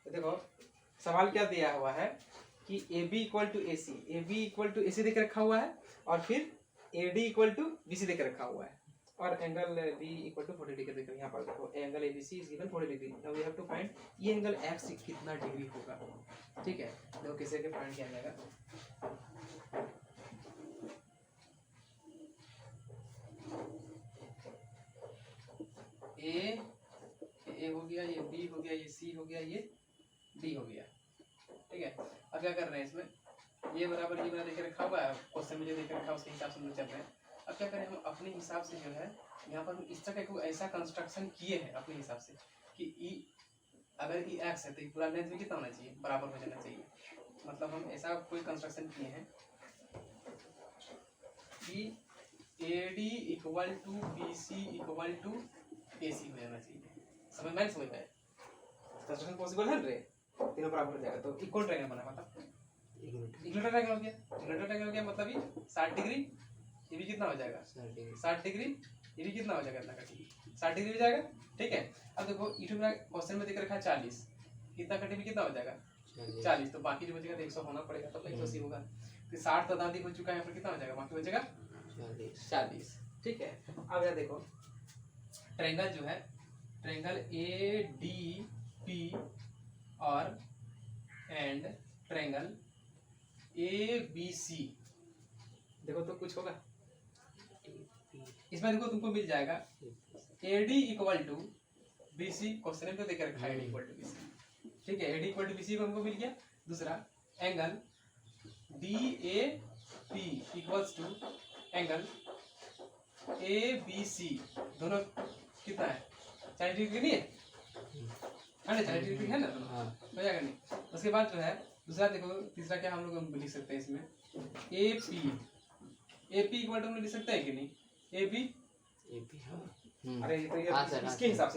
तो देखो सवाल क्या दिया हुआ है कि A B equal to A C, A B equal to A C देकर रखा हुआ है और फिर A D equal to B C देकर रखा हुआ है और angle B equal to 40 degree देकर यहाँ पर देखो angle A B C is given 40 degree. Now we have to find ये एंगल एक्स कितना डिग्री होगा। ठीक है, देखो कैसे के फाइंड किया जाएगा। ए हो गया, ये बी हो गया, ये सी हो गया, ये डी हो गया। ठीक है, अब क्या कर रहे हैं इसमें, ये बराबर ये बराबर देकर रखा हुआ है, क्वेश्चन में जो देकर रखा है उसके हिसाब से हम लोग चल रहे हैं। अब क्या करें, हम अपने हिसाब से जो है यहाँ पर इस तरह का ऐसा कंस्ट्रक्शन किए हैं अपने हिसाब से कि ई अगर ई एक्स है तो पूरा लेंथ में कितना होना चाहिए, बराबर हो जाना चाहिए। मतलब हम ऐसा कोई कंस्ट्रक्शन किए हैं कि A D equal to B C equal to A C हो जाना चाहिए। समझ में समझ में कंस्ट्रक्शन पॉसिबल है रे, तीनों बराबर हो जाएगा तो इक्वल ट्रायंगल बना। मतलब इक्वल ट्रायंगल हो गया, इक्वल ट्रायंगल हो गया मतलब ये 60 डिग्री, ये भी कितना हो जाएगा 60 डिग्री, ये भी कितना हो जाएगा इतना का 60 डिग्री हो जाएगा। ठीक है, अब देखो इटू में क्वेश्चन में देकर रखा है 40, कितना कटे में कितना हो जाएगा 40, तो बाकी जो बचेगा तो 100 होना पड़ेगा, तो 180 होगा। फिर 60 तो दादी हो चुका है, यहाँ पर कितना हो जाएगा, बाकी बचेगा 40। ठीक है, अब यह देखो ट्रायंगल जो है, ट्रायंगल ए डी पी और and triangle A B C, देखो तो कुछ होगा इसमें। देखो तुमको मिल जाएगा A D equal to B C, question में तो देकर रखा है A D equal to B C. ठीक है, A D equal to B C को हमको मिल गया। दूसरा angle D A P equals to angle A B C, दोनों कितना है 40 डिग्री नहीं है, 40 डिग्री है ना दोनों, हो जाएगा नहीं। उसके बाद जो है दूसरा देखो, तीसरा क्या हम लोग लिख सकते हैं इसमें, ए पी इक्वल टू हम लिख सकते हैं कि नहीं, ए पी अरे तो ये इसके हिसाब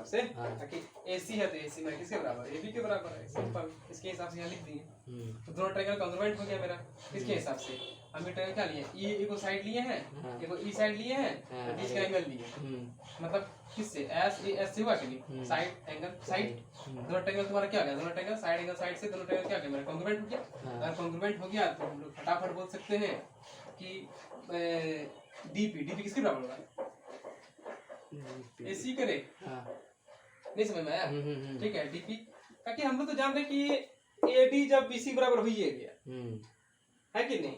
से ताकि AC है तो AC में किसके बराबर, AB के बराबर है, सिंपल इसके हिसाब से यहाँ लिख दिए। तो दोनों ट्रायंगल कॉन्ग्रुएंट हो गया मेरा। किसके हिसाब से हमने ट्रायंगल क्या लिए, E एक साइड लिए हैं, एक E साइड लिए हैं, बीच का एंगल लिए, मतलब किससे S से हुआ कि नहीं, साइड एंगल साइड, दोनों ट्रायंगल तुम्हारा क्या हो गया, दोनों ट्रायंगल साइड एंगल साइड से दोनों ट्रायंगल क्या हो गया मेरा कॉन्ग्रुएंट हो गया। अगर कॉन्ग्रुएंट हो गया तो हम लोग फटाफट बोल सकते हैं कि DP किसके बराबर होगा, AC करे। नहीं समझ में आया। ठीक है, DP ताकि हम लोग तो जान रहे कि AD जब BC बराबर हो ही गया है कि नहीं,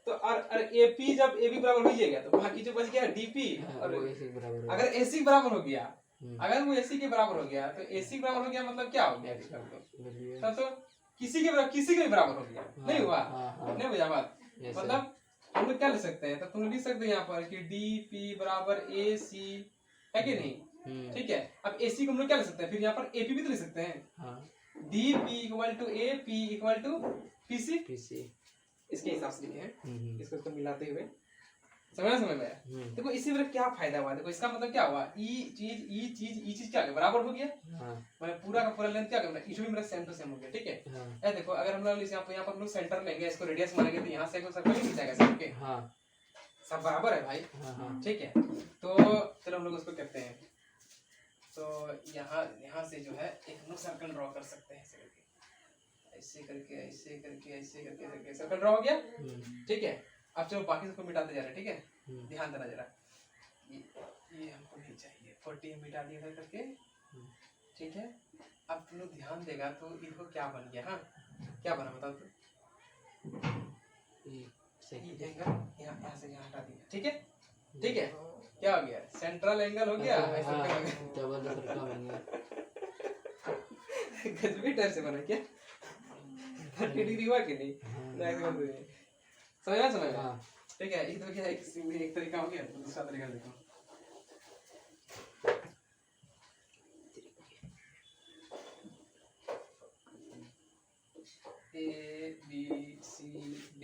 तो और AP जब AB बराबर हो ही गया तो बाकी जो बच गया DP, और अगर AC बराबर हो गया, अगर वो AC के बराबर हो गया तो AC बराबर हो गया मतलब क्या हो गया, तब तो किसी के बराबर हो गया, नहीं हुआ, नहीं हुआ बात। मतलब हम लोग क्या लिख सकते हैं, तो तुम लिख सकते हैं यहाँ पर कि DP बराबर AC है कि नहीं। ठीक है, अब AC को हम लोग क्या लिख सकते हैं, फिर यहाँ पर AP भी तो लिख सकते हैं, DP equal to AP equal to PC, इसके हिसाब से लिखे हैं, इसको मिलाते हुए। समझ में आया। देखो इसी में क्या फायदा हुआ, देखो इसका मतलब क्या हुआ, ई चीज क्या बराबर हो गया, मतलब पूरा का पूरा लेंथ क्या करना, इशू भी मेरा सेम टू सेम हो गया। ठीक है, ये देखो अगर हम लोग यहाँ पर हम लोग सेंटर लेंगे, इसको रेडियस मानेंगे तो यहाँ से सर्कल ही मिल जाएगा सबके, सब बराबर है भाई। ठीक है, तो चलो हम लोग उसको करते हैं। तो यहाँ से जो है एक हम लोग सर्कल ड्रॉ कर सकते हैं, ऐसे करके सर्कल ड्रॉ हो गया। ठीक है, अब चलो बाकी सबको मिटाते जा रहे हैं। ठीक है, ध्यान देना जरा, ये हमको नहीं चाहिए, 40 हम मिटा दिया करके। ठीक है, अब तुम लोग ध्यान देगा तो इनको क्या बन गया, हाँ क्या बना बताओ तो, यहाँ से यहाँ हटा दिया। ठीक है, ठीक है, क्या हो गया, सेंट्रल एंगल हो गया, गजबीटर से बना क्या 30 डिग्री हुआ कि नहीं, समझ में। ठीक है, एक तो क्या एक तरीका हो गया, दूसरा तरीका देखो। A B C D,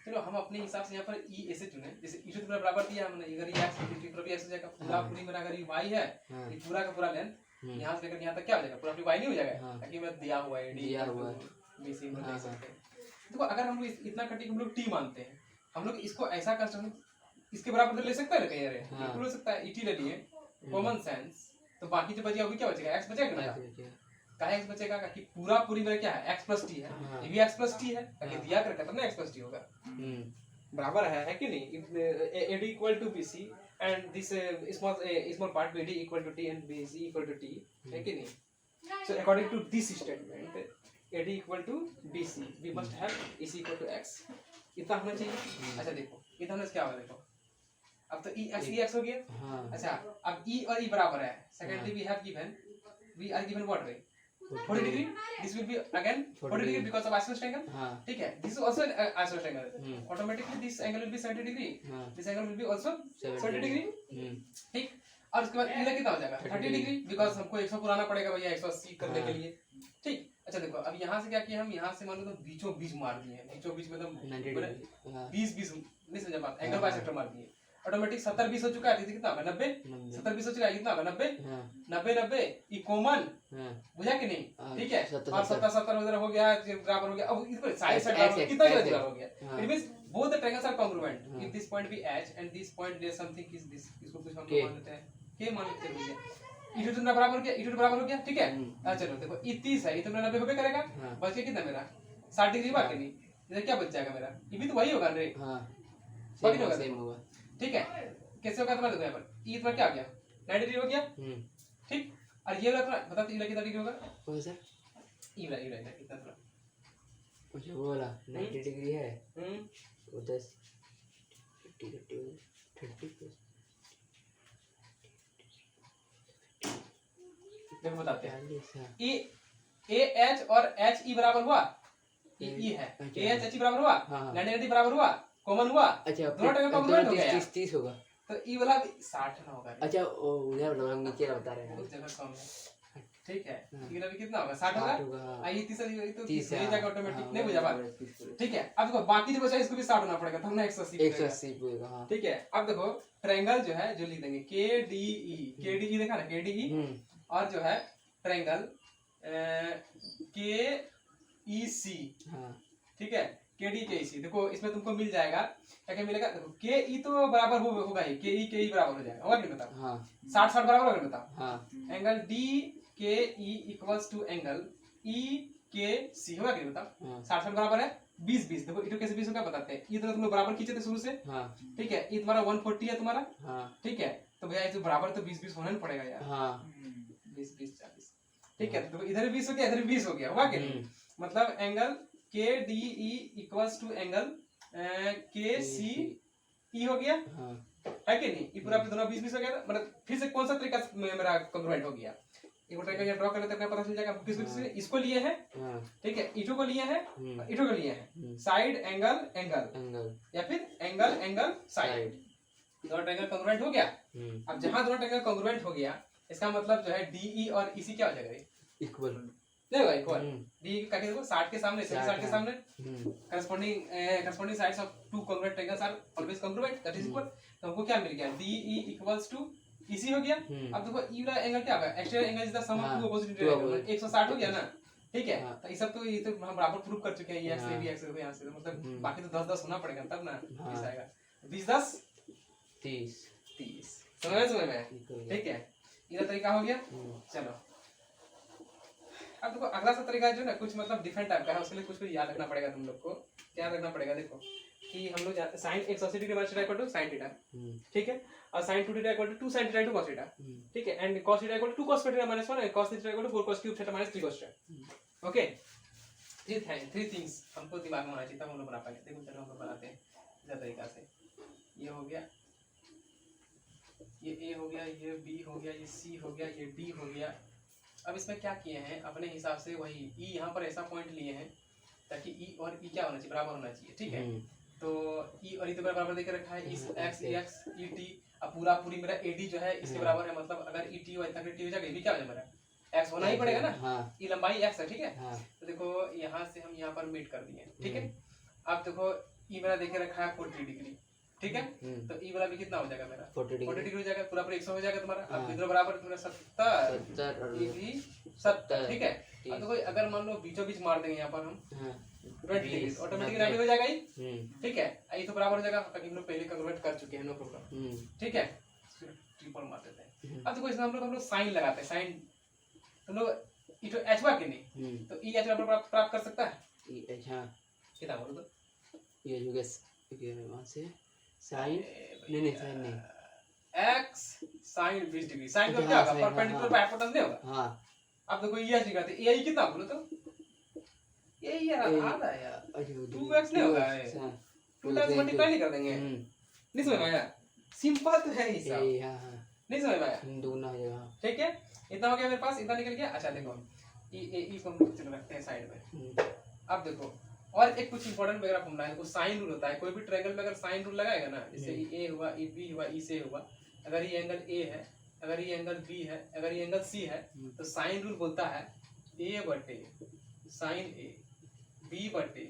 चलो हम अपने हिसाब से यहाँ पर E ऐसे चुने, जैसे E पूरा बराबर दिया हमने, अगर ये x पूरा भी ऐसे हो जाएगा, पूरा पूरी मेरा अगर ये y है, ये पूरा का पूरा लेंथ यहाँ से लेकर यहाँ तक क्या हो जाएगा, पूरा y नहीं हो जाएगा, ताकि मेरा दिया हुआ है D B C में ले सकते हैं। देखो अगर हम लोग इतना कटिंग हम लोग T मानते हैं, हम लोग इसको ऐसा कंस्ट्रक्शन इसके बराबर ले सकते हैं ना, कहीं हो सकता है, ET ले लिए कॉमन सेंस, तो बाकी जो बचेगा वो क्या बचेगा, x बचेगा ना, का x बचेगा कि पूरा पूरी मेरा क्या है x प्लस टी है, ये भी x प्लस टी है, ताकि दिया कर तब ना x प्लस टी होगा, बराबर है कि नहीं। AD equal to BC and this small part BD equal to T and BC equal to T, है कि नहीं। So according to this statement AD equal to BC we must have EC equal to x, इतना होना चाहिए। अच्छा देखो इतना होने से क्या होगा, देखो अब तो EX हो गया। अच्छा अब E और E बराबर है, secondly we have given we are given what way 40 degree, this will be again 40 degree because of isosceles angle, ठीक है, this is also an isosceles angle, automatically this angle will be 70 degree, this angle will be also 70 degree, ठीक। और उसके बाद ये कितना हो जाएगा 30 डिग्री, बिकॉज हमको 100 पुराना पड़ेगा भैया 180 करने के लिए, ठीक। अच्छा देखो अब यहाँ से क्या किया, हम यहाँ से मान लो तो बीचों बीच मार दिए, बीचों बीच में तो 20 नहीं समझा बात, एंगल बाइसेक्टर मार दिए, ऑटोमेटिक 70 20 हो चुका है, कितना होगा 90, 70 20 हो चुका है, कितना होगा 90 90 90 ई कॉमन, बुझा कि नहीं, ठीक है। और 70 70 उधर हो गया, बराबर हो गया, अब इसको साइड साइड कितना बराबर हो गया, it means both the triangles are congruent if this point be H and this point there something is this, इसको कुछ हम लोग मान लेते हैं K मान लेते हैं भैया, e2 तो बराबर हो गया, e2 बराबर हो गया, ठीक है। चलो देखो e 30 है, e तो 90 होबे करेगा, बच गया कितना मेरा 60 डिग्री बाकी नहीं, इधर क्या बच जाएगा मेरा, ये भी तो वही होगा रे, हां बाकी होगा सेम होगा, ठीक है। कैसे होगा तुम्हारे, देखो यहाँ पर e इतना क्या आ गया 90 डिग्री हो गया, ठीक। और ये वाला बता दो, ये कितना डिग्री होगा, कौन सा e वाला कितना थोड़ा कुछ वो वाला 90 डिग्री है, वो 10 50 30 देखो बताते हैं, ए एच और एच ई बराबर हुआ, ई है ए एच एच ई बराबर हुआ, 90 बराबर हुआ, कॉमन हुआ, दोनों टर्म कॉन्ग्रुएंट हो गया, 30 होगा, तो ई वाला 60 ना होगा। अच्छा उधर मतलब नीचे बता रहे हैं, उस जगह कम है, ठीक है। ई वाला भी कितना होगा 60 होगा, आई 30 तो 30 हो जाएगा ऑटोमेटिक, नहीं बुझा बात, ठीक है। अब देखो बाकी जो बचा इसको भी 60 होना पड़ेगा, तब ना 180 होगा, हां ठीक है। अब देखो ट्रायंगल जो है जो लिख देंगे KDE देखा ना KDE, और जो है ट्रायंगल KEC, हां ठीक है, KD KEC, देखो इसमें तुमको मिल जाएगा क्या क्या मिलेगा, देखो KE तो बराबर होगा ही, KE बराबर हो जाएगा, और नहीं बताओ, हां 60 60 बराबर होगा, बताओ, हां angle DKE equals to angle EKC होगा, क्या बताओ 60 60 बराबर है 20 20, देखो इधर कैसे 20 होगा बताते हैं, ये तो तुम लोग बराबर खींचे थे शुरू से, हां ठीक है। ये तुम्हारा 140 है तुम्हारा, हां ठीक है, तो भैया ये तो बराबर तो 20 20 होना ही पड़ेगा यार, हां 20 20 40, ठीक है। तो इधर 20 हो गया, इधर 20 हो गया, हुआ कि नहीं, मतलब angle KDE equals to angle KCE हो गया, हां है कि नहीं, ये पूरा दोनों 20 20 हो गया, मतलब फिर से कौन सा तरीका मेरा कॉन्ग्रुएंट हो गया, एक ट्रायंगल ये ड्रा कर लेते हैं, क्या पता चल जाएगा किस इसको लिए है, ठीक है, ईटो को लिए है, ईटो को लिए है, साइड एंगल एंगल या फिर एंगल एंगल साइड, दोनों ट्रायंगल कॉन्ग्रुएंट हो गया। अब जहां दोनों ट्रायंगल कॉन्ग्रुएंट हो गया, इसका मतलब जो है DE और EC क्या हो जाएगा, इक्वल नहीं होगा, इक्वल DE का देखो 60 के सामने 60 के सामने corresponding sides of two congruent triangles are always congruent, that is equal, तो हमको क्या मिल गया DE equals to EC हो गया। अब देखो ई वाला एंगल क्या होगा, external angle is the sum of two opposite angle, 160 हो गया ना, ठीक है। तो ये सब तो हम बराबर प्रूव कर चुके हैं, ये एक्स भी एक्स हो यहाँ से, मतलब बाकी तो 10 10 होना पड़ेगा तब ना 20 आएगा, 20 10 30 समझ में, ठीक है। ये तरीका हो गया। चलो अब देखो अगला सा तरीका जो है ना कुछ मतलब डिफरेंट टाइप का है, उसके लिए कुछ याद रखना पड़ेगा तुम लोग को, क्या रखना पड़ेगा, देखो कि हम लोग sin 180 degree minus equal to sin theta, ठीक है, और sin 2 theta equal to 2 sin theta into cos theta, ठीक है, and cos theta equal to 2 cos theta minus 1 and cos theta equal to 4 cos cube theta minus 3 cos theta, okay. Three things हमको दिमाग में होना चाहिए तब हम लोग बना पाएंगे। देखो चलो हम लोग बनाते हैं इस तरीका से, ये हो गया, ये A हो गया, ये B हो गया, ये C हो गया, ये D हो गया। अब इसमें क्या किए हैं अपने हिसाब से वही E यहाँ पर ऐसा पॉइंट लिए हैं ताकि E और E क्या होना चाहिए, बराबर होना चाहिए, ठीक है। तो E और E तो बराबर देके रखा है, X E T, अब पूरा पूरी मेरा AD जो है इसके बराबर है, मतलब अगर ET और इतना T हो जाएगा, ये भी क्या हो जाएगा मेरा X होना ही पड़ेगा ना, ये लंबाई X है, ठीक है। तो देखो यहाँ से हम यहाँ पर मीट कर दिए, ठीक है। अब देखो E मेरा देके रखा है 40 डिग्री, ठीक है, तो E वाला भी कितना हो जाएगा मेरा 40 डिग्री हो जाएगा, पूरा पूरा 100 हो जाएगा तुम्हारा। अब इधर बराबर तुम्हारा 70 ये भी 70, ठीक है। अब देखो अगर मान लो बीचों बीच मार देंगे यहाँ पर हम 20 डिग्री, ऑटोमेटिकली 90 हो जाएगा ये, ठीक है। ये तो बराबर हो जाएगा क्योंकि हम लोग पहले कन्वर्ट कर चुके हैं, नो प्रॉब्लम, ठीक है। ट्रिपल मार देते हैं। अब देखो इसमें हम लोग साइन लगाते हैं, साइन हम लोग ई तो एच हुआ कि नहीं, तो ई एच प्राप्त कर सकता है। ई एच, हाँ कितना बोलो तो ये जो गैस वहाँ से साइन, नहीं साइन नहीं, x sin 20 डिग्री, साइन का अच्छा, क्या हाँ, होगा, sin, परपेंडिकुलर हाँ, बाय हाइपोटेनस नहीं होगा। हाँ अब देखो ये ऐसे करते ए कितना बोलो तो ये यार आधा यार 2x नहीं होगा, 2 टाइम्स मल्टीप्लाई नहीं कर देंगे, नहीं समझ में आया, सिंपल तो है हिसाब, नहीं समझ में आया, दूना है, हाँ ठीक है। इतना हो गया मेरे पास, इतना निकल गया। अच्छा देखो ई को हम चलो रखते हैं साइड में। अब देखो और एक कुछ इंपॉर्टेंट वगैरह फॉर्मूला है, कुछ साइन रूल होता है, कोई भी ट्रायंगल में अगर साइन रूल लगाएगा ना, जैसे ए हुआ, ए बी हुआ, ई से हुआ, अगर ये एंगल ए है, अगर ये एंगल बी है, अगर ये एंगल सी है, तो साइन रूल बोलता है ए बटे साइन ए, बी बटे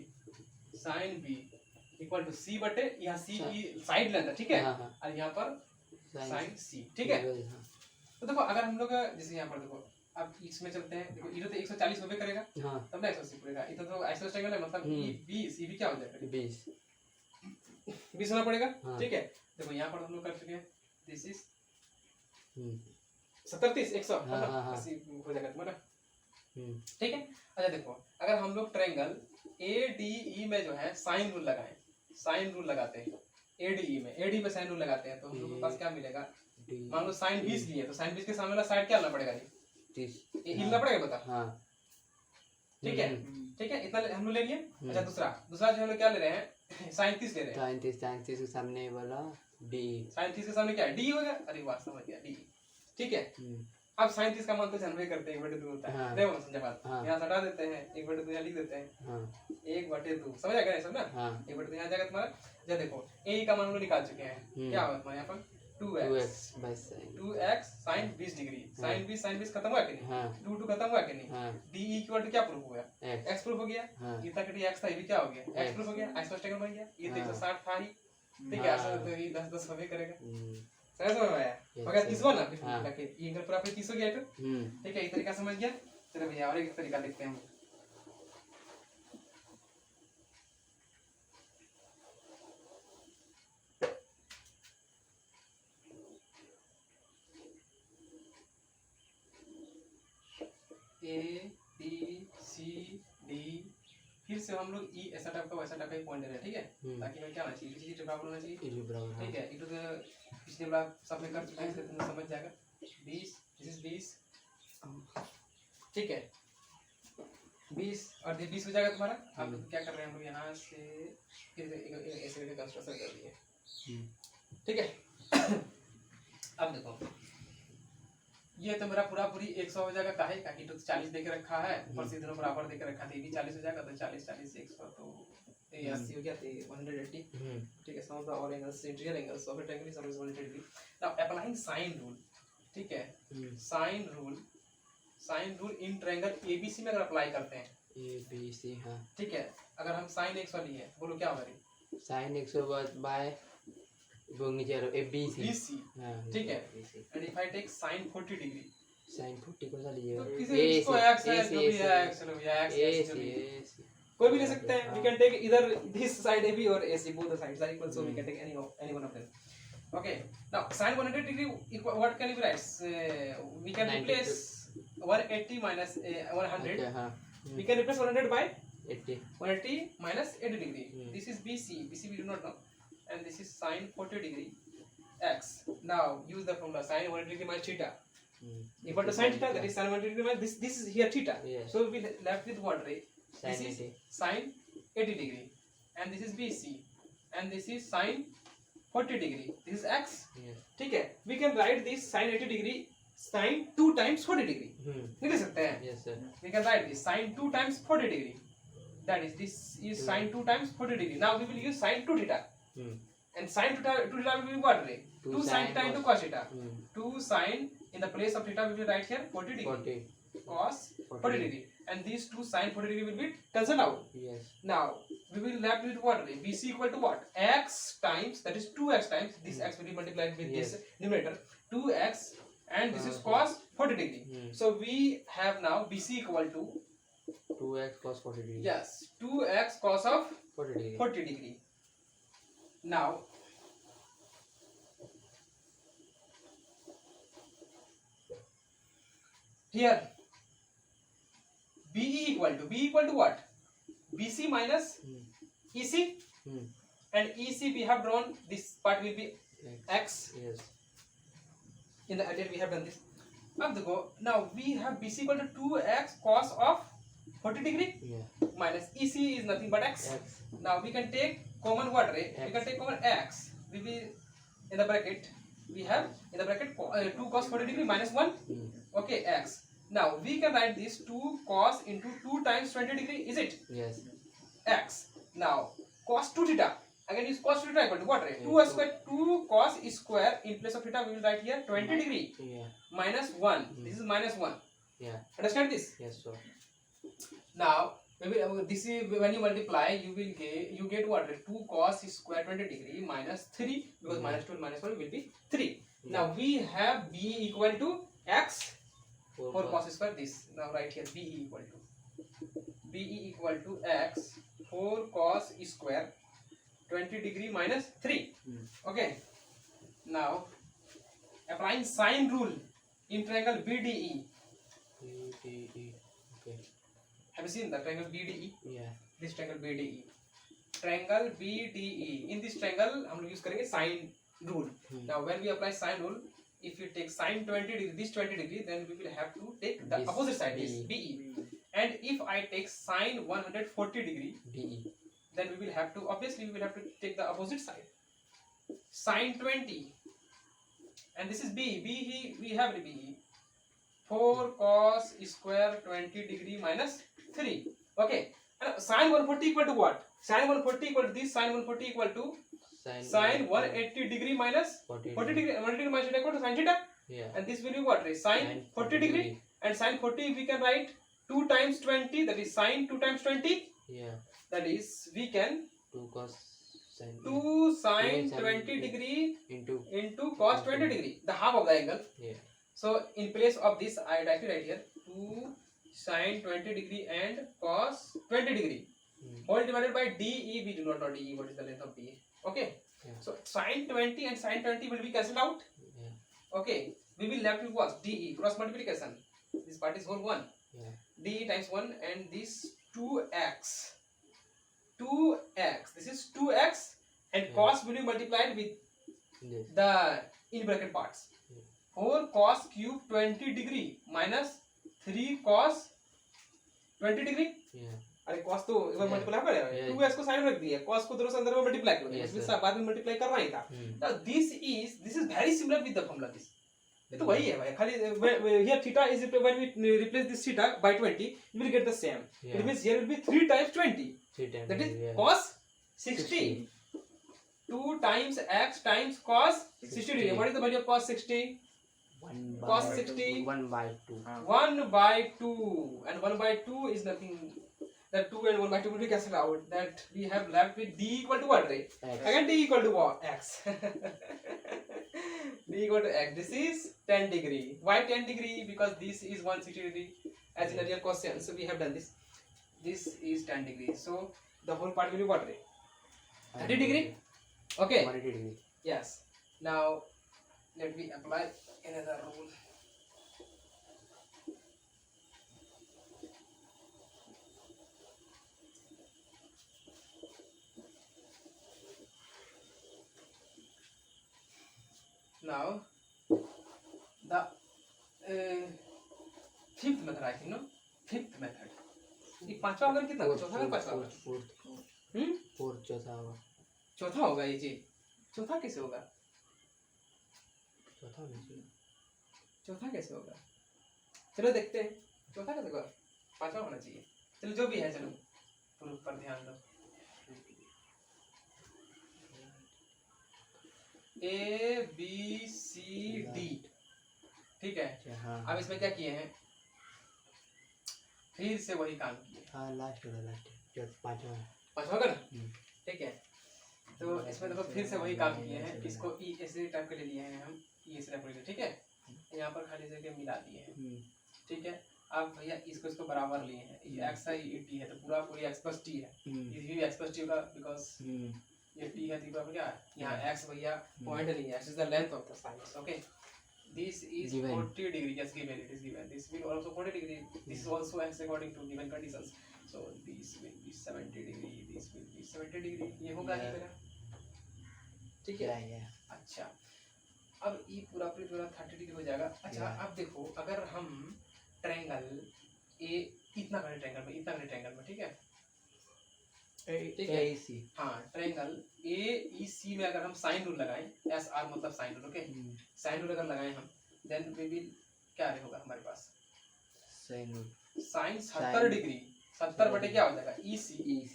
साइन बी इक्वल टू सी बटे, यहाँ सी की साइड लेंथ है, ठीक है, और यहाँ पर साइन सी, ठीक है। तो देखो अगर हम लोग जैसे यहाँ पर देखो, अब इसमें चलते हैं, देखो इधर तो 140 होबे करेगा, हाँ तब ना 180 पड़ेगा, इधर तो आइसोसेलेस ट्रायंगल है, मतलब ये 20, ये भी क्या हो जाएगा 20 होना पड़ेगा, ठीक है। देखो यहाँ पर हम लोग कर चुके हैं, दिस इज 70 30 100 मतलब 80 हो जाएगा तुम्हारा, ठीक है। अच्छा देखो अगर हम लोग ट्रायंगल ADE में जो है साइन रूल लगाएं, साइन रूल लगाते हैं ADE में साइन रूल लगाते हैं, तो हम लोग के पास क्या मिलेगा, मान लो साइन 20 लिए, तो साइन 20 के सामने वाला साइड क्या लेना पड़ेगा, ये हिलना पड़ेगा, बता, ठीक है, ठीक है, इतना हम लोग ले लिए। अच्छा दूसरा जो हम लोग क्या ले रहे हैं, साइन 30 ले रहे हैं, साइन 30 के सामने वाला डी, साइन 30 के सामने क्या है, डी होगा, अरे वाह समझ गया डी, ठीक है। अब साइन 30 का मान तो जानवे करते हैं 1/2 होता है, देखो ना समझा बात, यहाँ हटा देते हैं 1/2 यहाँ लिख देते हैं, 1/2 समझ आ गया सब ना, 1/2 यहाँ जाएगा तुम्हारा। जब देखो ए का मान हम लोग निकाल चुके हैं, क्या होगा तुम्हारे यहाँ पर 2x sin 20 डिग्री, sin 20 खत्म हुआ कि नहीं, 2 खत्म हुआ कि नहीं, डी इक्वल टू क्या प्रूफ हो गया, x प्रूफ हो गया, इतना कटी x था, ये भी क्या हो गया, x प्रूफ हो गया, आइसोसेलेस ट्रायंगल बन गया, ये तो 160 था ही, ठीक है, ऐसा तो ये 10 10 होबे करेगा, समझ में आया, हो गया 30 ना, फिर ये अगर पूरा 30 हो गया तो ठीक है, ये तरीका समझ गया। चलो भैया और एक तरीका देखते हैं हम, A B C D, फिर से हम लोग ई ऐसा टाइप का वैसा टाइप का पॉइंट ले रहे हैं, ठीक है, ताकि मैं क्या होना चाहिए, किसी चीज बराबर होना चाहिए, ठीक है। इधर तो पिछले बार सब में कर चुके हैं, इसलिए तुम समझ जाएगा 20, दिस इज 20, ठीक है 20 और ये 20 हो जाएगा तुम्हारा। अब क्या कर रहे हैं हम लोग यहाँ से फिर ऐसे करके कंस्ट्रक्शन कर दिए, ठीक है। अब देखो ये तो मेरा पूरा पूरी 100 हो जाएगा, काहे का कि तो 40 देके रखा है, ऊपर से इधर बराबर देके रखा था, ये भी 40 हो जाएगा, तो 40 40 100 तो ये 80 हो गया, तो 180, ठीक है। Sum of the all angles interior angles of a triangle is always 180 degree. Now applying sine rule, ठीक है, sine rule in triangle ABC में अगर अप्लाई करते हैं, ABC, हाँ ठीक है, अगर हम sin 100 लिए, बोलो क्या होगा, साइन 100 बाय वो नीचे BC, ठीक है, and if I take sin 40 degree, sine 40 को लीजिएगा, तो किसी इसको x है, जो भी है x, चलो भैया x कोई भी ले सकते हैं, we can take either this side AB or AC, both the sides are equal, so we can take any one of them. Okay, now sin 100 degree, what can we write, we can replace 180 minus 100, we can replace 100 by 180 minus 80 degree, this is BC we do not know, and this is sin 40 degree x. Now use the formula sin 180 degree minus theta equal to sin theta, that is sin 180 degree minus this is here theta, so we will left with what, right, this is sin 80 degree, and this is BC, and this is sin 40 degree, this is x, ठीक है। we can write this sin 80 degree sin 2 times 40 degree, लिख सकते हैं, yes sir, we can write this sin 2 times 40 degree, that is this is sin 2 times 40 degree. Now we will use sin 2 theta, and sin 2 theta will be what, right, 2 sin theta into cos theta, 2 sin, in the place of theta we will write here 40 degree, cos 40 degree, and these 2 sin 40 degree will be cancelled out. yes, Now we will left with what, right, BC equal to what, x times, that is 2x times this x will be multiplied with this numerator 2x, and this is cos 40 degree, so we have now BC equal to 2x cos 40 degree, yes 2x cos of 40 degree. Now here BE equal to what? BC minus EC, and EC we have drawn, this part will be X. Yes. In the earlier we have done this. अब देखो, now we have BC equal to 2x cos of 40 degree, Yeah. minus EC is nothing but X. X. Now we can take common what, right? X. We can take common X. We will in the bracket, we have in the bracket 2 cos 40 degree minus 1. Okay, X. Now we can write this 2 cos into 2 times 20 degree, is it? Yes. X. Now cos 2 theta. Again is cos 2 theta equal to what, right? 2 square, 2 cos square, in place of theta we will write here 20 degree. Yeah. Minus 1. This is minus 1. Yeah. Understand this? Yes, sir. Now maybe this is when you multiply, you get what, right? 2 cos square 20 degree minus 3, because minus 2 and minus 1 will be 3. Now we have B equal to X 4 cos square, this. Now write here BE equal to X 4 cos square 20 degree minus 3. Okay. Now applying sine rule in triangle BDE. BDE. Okay. Have you seen the triangle BDE? Yeah. This triangle BDE. Triangle BDE. In this triangle हम लोग use करेंगे sine rule. Now when we apply sine rule, if you take sine 20 degree, this 20 degree, then we will have to take the This opposite side, this BE. BE. And if I take sine 140 degree, DE. then we will have to, obviously we will have to take the opposite side. Sine 20, and this is BE. BE we have the BE. 4 cos square 20 degree minus 3. Okay. And sine 140 equal to what? Sine 140 equal to this. Sine 140 equal to sine 180 degree minus 40 degree. 180 degree minus theta equal to sine theta. Yeah. And this will be what? Sine 40 degree. And sine 40 we can write 2 times 20. That is sine 2 times 20. Yeah. That is we can 2 cos sin 2 sine 20 degree into cos 20 degree. The half of the angle. Yeah. So in place of this, I write it right here. 2 sine 20 degree and cos 20 degree. All divided by DE. We do not know DE. What is the length of DE? Okay. Yeah. So sine 20 and sine 20 will be cancelled out. Yeah. Okay. We will left with what? DE. Cross multiplication. This part is whole 1. Yeah. DE times 1 and this 2x. 2x. This is 2x and cos will be multiplied with This. the in bracket parts. 4 cos cube 20 degree minus 3 cos 20 degree. Yeah. अरे cos तो एक बार multiply कर रहा है, 2x को side में रख दिया, cos को दोनों संदर्भ में मल्टीप्लाई कर दिया, इसमें बाद में मल्टीप्लाई करना ही था. Now this is very similar with the formula this. ये तो वही है भाई, खाली here theta is when we replace this theta by 20, you will get the same. It means here will be 3 times 20. 3 times. That is cos 60. 2 times x times cos 60 degree. What is the value of cos 60? 1 Cos 60. 1 by 2. 1 by 2. And 1 by 2 is nothing. That 2 and 1 by 2 will be cancelled out. That we have left with d equal to what, right? X. Again d equal to what? X. D equal to x. This is 10 degree. Why 10 degree? Because this is 160 degree. As in earlier question. So we have done this. This is 10 degree. So the whole part will be what, right? 30 degree. Okay. 180 degree. Yes. Now let me apply another rule. Now the fifth method, I think, no? Fifth method. ये पांचवा अगर कितना होगा? चौथा अगर पांचवा होगा? Fourth चौथा होगा. चौथा होगा ये जी. चौथा कैसे होगा? चौथा होना चाहिए. चौथा कैसे होगा? चलो देखते हैं. चौथा कैसे होगा? पांचवा होना चाहिए. चलो जो भी है, चलो प्रूफ पर ध्यान दो. A B C D. ठीक है. हाँ. अब इसमें क्या किए हैं? फिर से वही काम किए. हाँ, लास्ट होगा, लास्ट. जो पांचवा है. पांचवा होगा ना? ठीक है. तो इसमें देखो फिर से वही काम किए हैं. इसको E ऐसे टाइप के ले लिए हैं हम. E ऐसे टाइप के लिए. ठीक है. यहाँ पर खाली जगह मिला दिए हैं. ठीक है. अब भैया इसको बराबर लिए हैं. ये x है, ये t है, तो पूरा पूरी x plus t है. ये भी x plus t होगा because ये t है, तो क्या है? यहाँ x भैया पॉइंट नहीं है. x is the length of the sides. Okay. This is Given. 40 degree. Yes, given. It is given. This will also 40 degree. This is also as according to given conditions. So this will be 70 degree. This will be 70 degree. ये होगा ही Yeah. मेरा. ठीक है. Yeah. अच्छा. अब ये पूरा 30 degree हो जाएगा. अच्छा Yeah. अब देखो अगर हम ट्रायंगल ए इतना बड़े ट्रायंगल में ठीक है. ठीक है. AC. हाँ ट्रायंगल AEC में अगर हम साइन रूल लगाएं, SR मतलब sine rule. Okay. Sine rule अगर लगाएं हम, देन वी विल क्या होगा हमारे पास Sin rule. साइन 70 डिग्री 70 बटे क्या हो जाएगा EC. EC.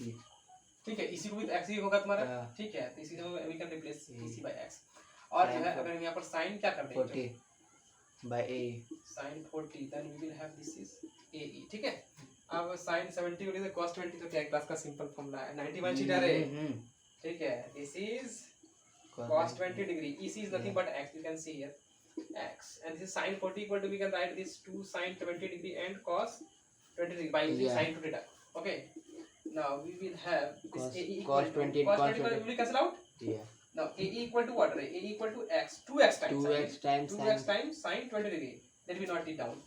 ठीक है. EC को भी x ही होगा तुम्हारा. Yeah. ठीक है. तो इसी से we can replace EC by x. और जो है अगर हम यहाँ पर साइन क्या कर देंगे 40 by A. Sine 40 then we will have this is AE. ठीक है. अब साइन 70 को cos 20 तो क्या क्लास का सिंपल फॉर्मूला है 91 शीटर है. ठीक है. This is cos 20 degree. EC is nothing but x. You can see here x, and this is sin 40 equal to, we can write this 2 sin 20 degree and cos 20 degree by using sin to deduct. Okay. Now we will have this AE equal cos 20 cos 20 will cancel out. Yeah. Now AE equal to what? AE equal to x 2x times 2x times 2x times sin 20 degree. Let me note it down.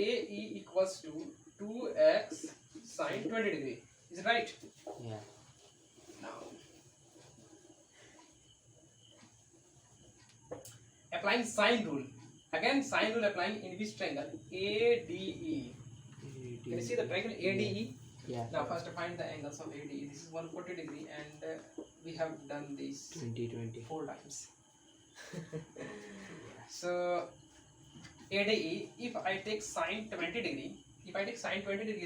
AE equals to 2x sin 20 degree. Is it right? Yeah. Now applying sine rule. Again sine rule applying in which triangle? ADE. Can you see the triangle ADE? Yeah. Now first find the angles of ADE. This is 140 degree and we have done this 20. 4 times. So ADE, if I take sine 20 degree,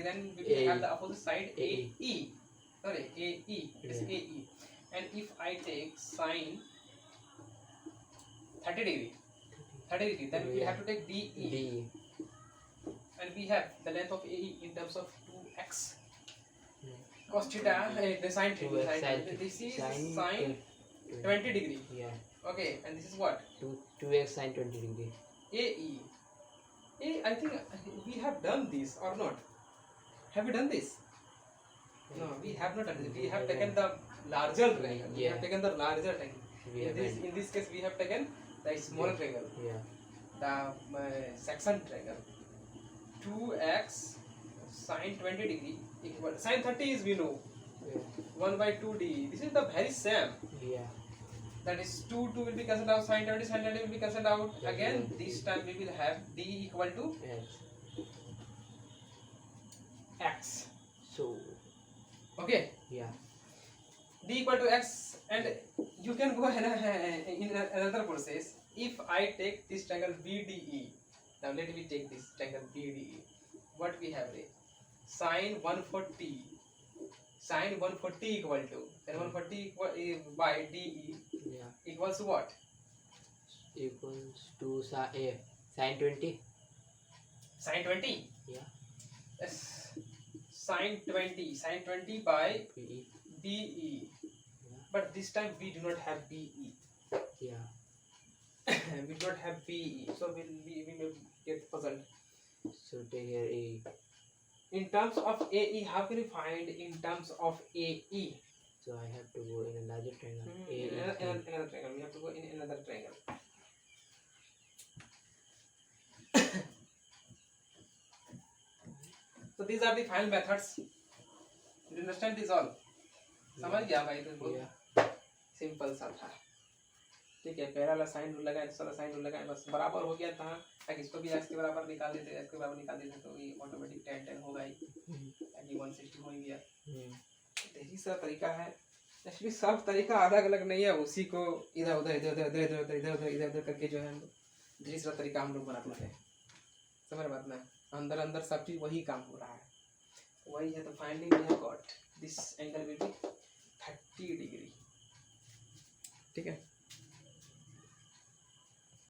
then we will have the opposite side AE. Sorry, AE. It is AE. And if I take sine 30 degree, then we have to take DE. D. And we have the length of AE in terms of 2x. Cos theta, the sine theta. 2x sine This is sine sine 20 degree. Yeah. Okay, and this is what? 2x sine 20 degree. AE. I think we have done this or not? Have we done this? No, we have not done this. We have taken the larger triangle. We have taken the larger triangle. In this case, we have taken the smaller triangle. Yeah. The section triangle. 2x sine 20 degree equal sine 30 is we know. Yeah. 1 by 2d. This is the very same. Yeah. That is 2 will be cancelled out. Sine 20 will be cancelled out. Again, this time we will have d equal to x. So. Okay. Yeah. D equal to x, and you can go in another process. If I take this triangle BDE, now let me take this triangle BDE. What we have here? Sine 140. Sine 140 equal to, and 140 equal by DE Yeah. equals to what? Equals to sine 20. Sine 20. Yeah. Yes. Sine 20 by PE. BE. Yeah. But this time we do not have BE. Yeah. We do not have BE, so we may get puzzled. So take here A. In terms of AE, how can you find in terms of AE? So I have to go in a larger triangle. A. Another triangle. We have to go in another triangle. So these are the final methods. You understand this all? समझ गया भाई तो बहुत Yeah. Simple सा था. ठीक है. पहला वाला साइन रूल लगाया, दूसरा साइन रूल लगाया, बस बराबर हो गया था. ताकि इसको भी x के बराबर निकाल देते, x के बराबर निकाल देते तो ये ऑटोमेटिक tan होगा ही. ताकि 160 हो ही गया. यही सब तरीका है. एक्चुअली सब तरीका अलग अलग नहीं है, उसी को इधर उधर करके जो है हम दूसरा तरीका हम लोग बनाते हैं. समझ बात ना? अंदर अंदर सब चीज वही काम हो रहा है, वही है. तो finally we have got this angle will be 30 degree. ठीक है.